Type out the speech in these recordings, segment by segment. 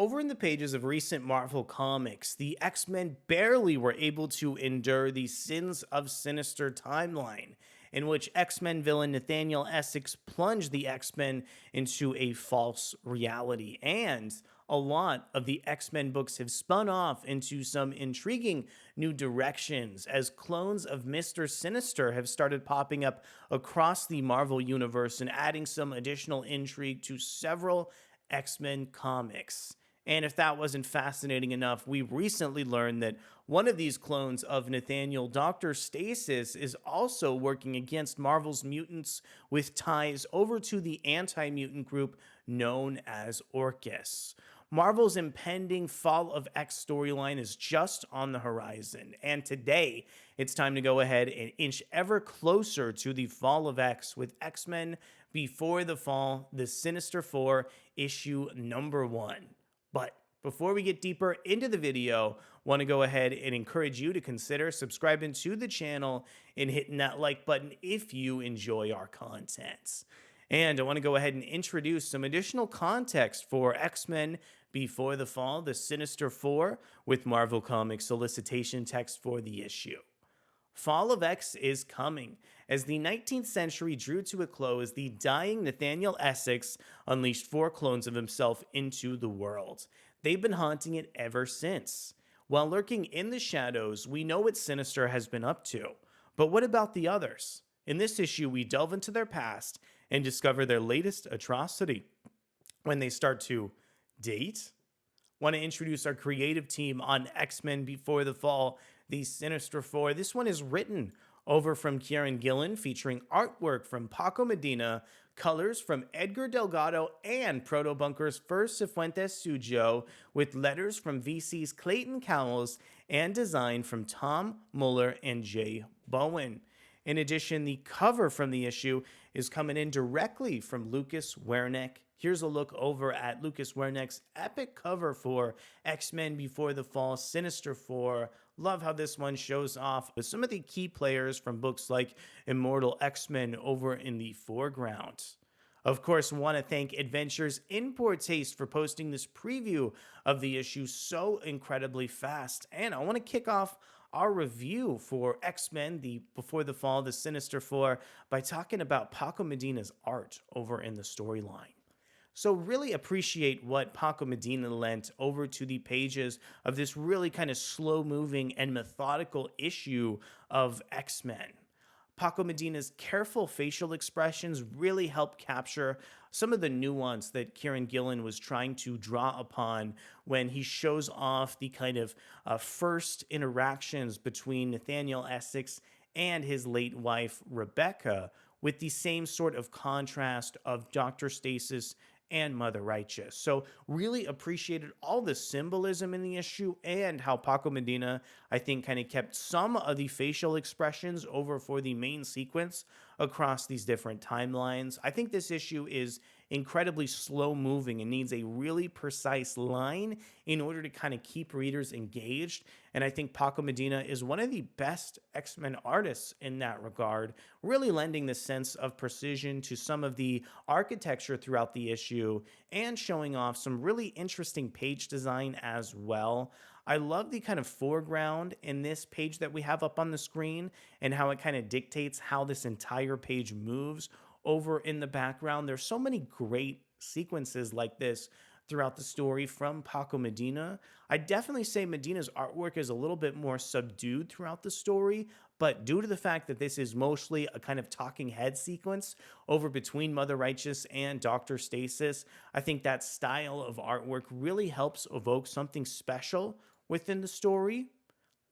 Over in the pages of recent Marvel comics, the X-Men barely were able to endure the Sins of Sinister timeline, in which X-Men villain Nathaniel Essex plunged the X-Men into a false reality. And a lot of the X-Men books have spun off into some intriguing new directions as clones of Mr. Sinister have started popping up across the Marvel universe and adding some additional intrigue to several X-Men comics. And if that wasn't fascinating enough, we recently learned that one of these clones of Nathaniel, Dr. Stasis, is also working against Marvel's mutants with ties over to the anti mutant group known as Orcus. Marvel's impending Fall of X storyline is just on the horizon, and today it's time to go ahead and inch ever closer to the Fall of X with X-Men Before the Fall, the Sinister Four, issue number 1. But before we get deeper into the video, want to go ahead and encourage you to consider subscribing to the channel and hitting that like button if you enjoy our content. And I want to go ahead and introduce some additional context for X-Men Before the Fall, the Sinister Four, with Marvel Comics solicitation text for the issue. Fall of X is coming. As the 19th century drew to a close, the dying Nathaniel Essex unleashed 4 clones of himself into the world. They've been haunting it ever since. While lurking in the shadows, we know what Sinister has been up to. But what about the others? In this issue, we delve into their past and discover their latest atrocity. When they start to date? Want to introduce our creative team on X-Men Before the Fall, the Sinister Four. This one is written over from Kieron Gillen, featuring artwork from Paco Medina, colors from Edgar Delgado and Protobunker's first Sifuentes-Sujo, with letters from VC's Clayton Cowles and design from Tom Muller and Jay Bowen. In addition, the cover from the issue is coming in directly from Lucas Werneck. Here's a look over at Lucas Werneck's epic cover for X-Men Before the Fall, Sinister Four. Love how this one shows off with some of the key players from books like Immortal X-Men over in the foreground. Of course, want to thank Adventures in Poor Taste for posting this preview of the issue so incredibly fast. And I want to kick off our review for X-Men, the Before the Fall, the Sinister Four, by talking about Paco Medina's art over in the storyline. So really appreciate what Paco Medina lent over to the pages of this really kind of slow-moving and methodical issue of X-Men. Paco Medina's careful facial expressions really help capture some of the nuance that Kieron Gillen was trying to draw upon when he shows off the kind of first interactions between Nathaniel Essex and his late wife, Rebecca, with the same sort of contrast of Dr. Stasis and Mother Righteous. So really appreciated all the symbolism in the issue and how Paco Medina, I think, kind of kept some of the facial expressions over for the main sequence across these different timelines. I think this issue is incredibly slow moving and needs a really precise line in order to kind of keep readers engaged. And I think Paco Medina is one of the best X-Men artists in that regard, really lending the sense of precision to some of the architecture throughout the issue and showing off some really interesting page design as well. I love the kind of foreground in this page that we have up on the screen and how it kind of dictates how this entire page moves over in the background. There's so many great sequences like this throughout the story from Paco Medina. I definitely say Medina's artwork is a little bit more subdued throughout the story, but due to the fact that this is mostly a kind of talking head sequence over between Mother Righteous and Dr. Stasis, I think that style of artwork really helps evoke something special within the story.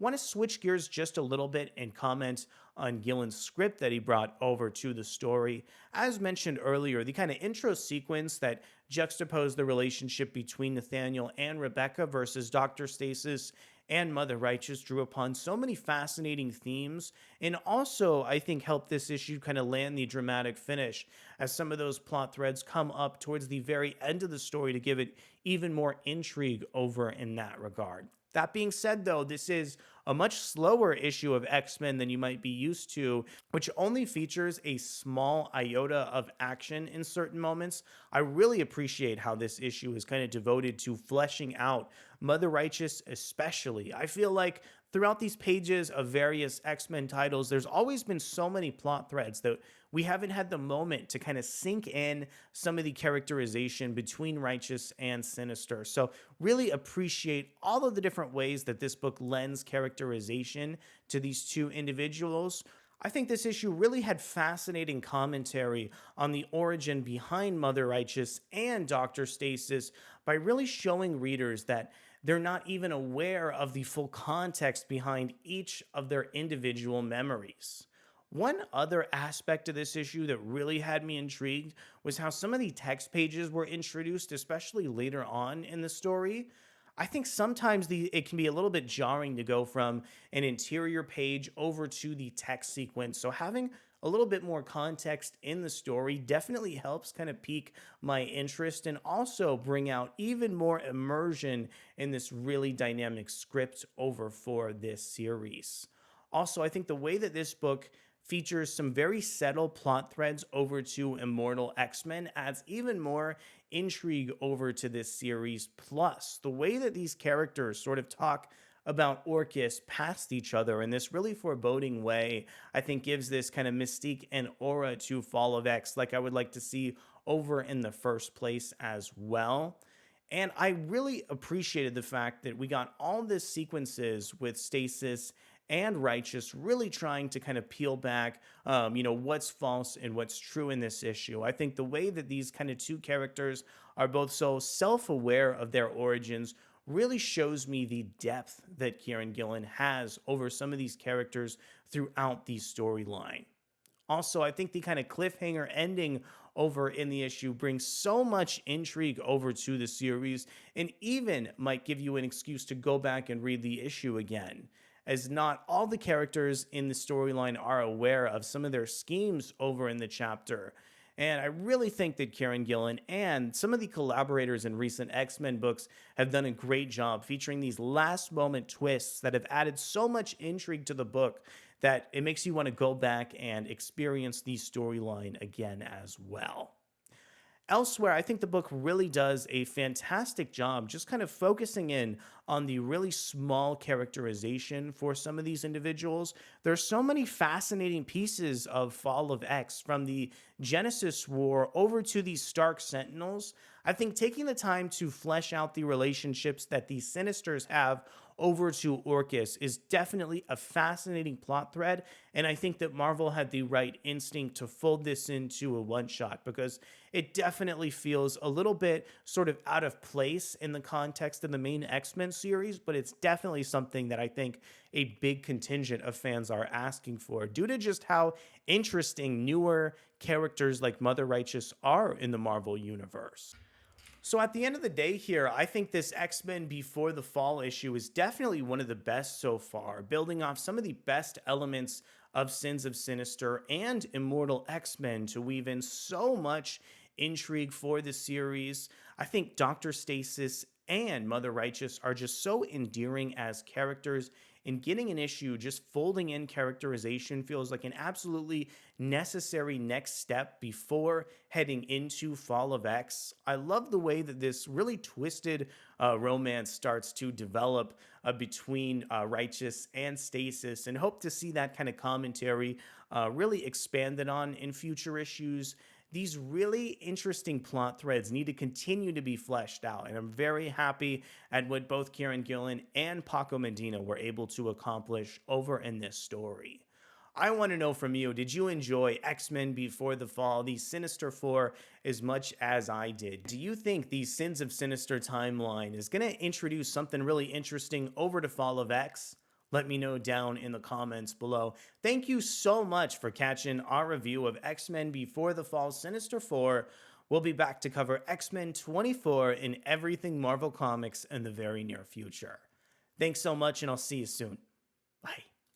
Want to switch gears just a little bit and comment on Gillen's script that he brought over to the story. As mentioned earlier, the kind of intro sequence that juxtaposed the relationship between Nathaniel and Rebecca versus Dr. Stasis and Mother Righteous drew upon so many fascinating themes, and also, I think, helped this issue kind of land the dramatic finish as some of those plot threads come up towards the very end of the story to give it even more intrigue over in that regard. That being said, though, this is a much slower issue of X-Men than you might be used to, which only features a small iota of action in certain moments. I really appreciate how this issue is kind of devoted to fleshing out Mother Righteous, especially. I feel like throughout these pages of various X-Men titles, there's always been so many plot threads that we haven't had the moment to kind of sink in some of the characterization between Righteous and Sinister. So, really appreciate all of the different ways that this book lends characterization to these two individuals. I think this issue really had fascinating commentary on the origin behind Mother Righteous and Dr. Stasis by really showing readers that they're not even aware of the full context behind each of their individual memories. One other aspect of this issue that really had me intrigued was how some of the text pages were introduced, especially later on in the story. I think sometimes it can be a little bit jarring to go from an interior page over to the text sequence. So having a little bit more context in the story definitely helps kind of pique my interest and also bring out even more immersion in this really dynamic script over for this series. Also, I think the way that this book features some very subtle plot threads over to Immortal X-Men adds even more intrigue over to this series. Plus, the way that these characters sort of talk about Orcus past each other in this really foreboding way, I think gives this kind of mystique and aura to Fall of X, like I would like to see over in the first place as well. And I really appreciated the fact that we got all this sequences with Stasis and Righteous really trying to kind of peel back, what's false and what's true in this issue. I think the way that these kind of two characters are both so self-aware of their origins really shows me the depth that Kieron Gillen has over some of these characters throughout the storyline. Also, I think the kind of cliffhanger ending over in the issue brings so much intrigue over to the series and even might give you an excuse to go back and read the issue again, as not all the characters in the storyline are aware of some of their schemes over in the chapter. And I really think that Kieron Gillen and some of the collaborators in recent X-Men books have done a great job featuring these last moment twists that have added so much intrigue to the book that it makes you want to go back and experience the storyline again as well. Elsewhere, I think the book really does a fantastic job just kind of focusing in on the really small characterization for some of these individuals. There's so many fascinating pieces of Fall of X, from the Genesis War over to the Stark Sentinels. I think taking the time to flesh out the relationships that the Sinisters have over to Orcus is definitely a fascinating plot thread, and I think that Marvel had the right instinct to fold this into a one-shot because it definitely feels a little bit sort of out of place in the context of the main X-Men series, but it's definitely something that I think a big contingent of fans are asking for due to just how interesting newer characters like Mother Righteous are in the Marvel universe. So at the end of the day here, I think this X-Men Before the Fall issue is definitely one of the best so far, building off some of the best elements of Sins of Sinister and Immortal X-Men to weave in so much intrigue for the series. I think Dr. Stasis and Mother Righteous are just so endearing as characters, and getting an issue just folding in characterization feels like an absolutely necessary next step before heading into Fall of X. I love the way that this really twisted romance starts to develop between Righteous and Stasis, and hope to see that kind of commentary really expanded on in future issues. These really interesting plot threads need to continue to be fleshed out, and I'm very happy at what both Kieron Gillen and Paco Medina were able to accomplish over in this story. I want to know from you, did you enjoy X-Men Before the Fall, the Sinister Four, as much as I did? Do you think the Sins of Sinister timeline is going to introduce something really interesting over to Fall of X? Let me know down in the comments below. Thank you so much for catching our review of X-Men Before the Fall Sinister 4. We'll be back to cover X-Men 24 and everything Marvel Comics in the very near future. Thanks so much, and I'll see you soon. Bye.